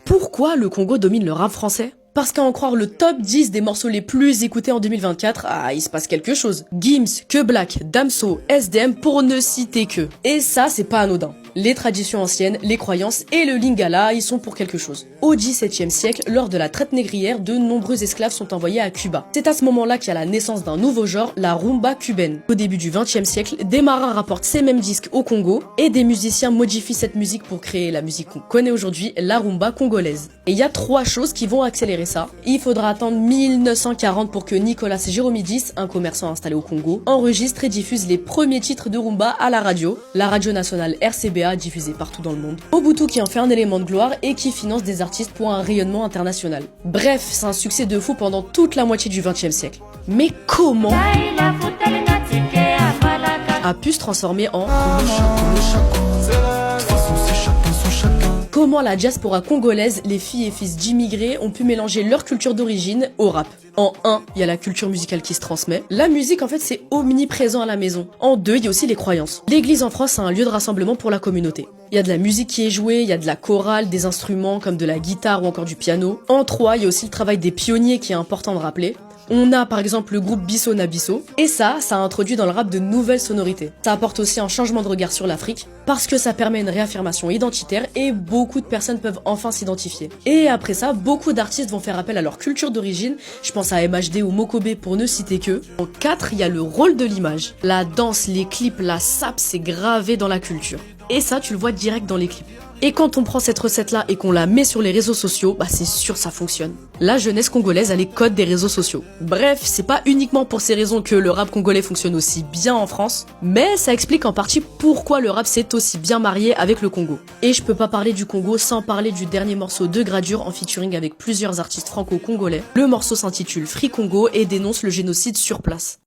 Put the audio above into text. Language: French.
Pourquoi le Congo domine le rap français? Parce qu'à en croire le top 10 des morceaux les plus écoutés en 2024, il se passe quelque chose. Gims, Que Black, Damso, SDM pour ne citer que. Et ça, c'est pas anodin. Les traditions anciennes, les croyances et le lingala, ils sont pour quelque chose. Au XVIIe siècle, lors de la traite négrière, de nombreux esclaves sont envoyés à Cuba. C'est à ce moment-là qu'il y a la naissance d'un nouveau genre, la rumba cubaine. Au début du XXe siècle, des marins rapportent ces mêmes disques au Congo et des musiciens modifient cette musique pour créer la musique qu'on connaît aujourd'hui, la rumba congolaise. Et il y a 3 choses qui vont accélérer ça. Il faudra attendre 1940 pour que Nicolas Jérômidis, un commerçant installé au Congo, enregistre et diffuse les premiers titres de rumba à la radio nationale RCBA diffusée partout dans le monde. Mobutu qui en fait un élément de gloire et qui finance des artistes pour un rayonnement international. Bref, c'est un succès de fou pendant toute la moitié du XXe siècle. Mais comment a pu se transformer en comment la diaspora congolaise, les filles et fils d'immigrés ont pu mélanger leur culture d'origine au rap. En 1, il y a la culture musicale qui se transmet. La musique, en fait, c'est omniprésent à la maison. En 2, il y a aussi les croyances. L'église en France, c'est un lieu de rassemblement pour la communauté. Il y a de la musique qui est jouée, il y a de la chorale, des instruments comme de la guitare ou encore du piano. En 3, il y a aussi le travail des pionniers qui est important de rappeler. On a par exemple le groupe Bisso na Bisso, et ça a introduit dans le rap de nouvelles sonorités. Ça apporte aussi un changement de regard sur l'Afrique, parce que ça permet une réaffirmation identitaire et beaucoup de personnes peuvent enfin s'identifier. Et après ça, beaucoup d'artistes vont faire appel à leur culture d'origine, je pense à MHD ou Mokobe pour ne citer que. En 4, il y a le rôle de l'image. La danse, les clips, la sape, c'est gravé dans la culture. Et ça, tu le vois direct dans les clips. Et quand on prend cette recette-là et qu'on la met sur les réseaux sociaux, c'est sûr ça fonctionne. La jeunesse congolaise a les codes des réseaux sociaux. Bref, c'est pas uniquement pour ces raisons que le rap congolais fonctionne aussi bien en France, mais ça explique en partie pourquoi le rap s'est aussi bien marié avec le Congo. Et je peux pas parler du Congo sans parler du dernier morceau de Gradure en featuring avec plusieurs artistes franco-congolais. Le morceau s'intitule Free Congo et dénonce le génocide sur place.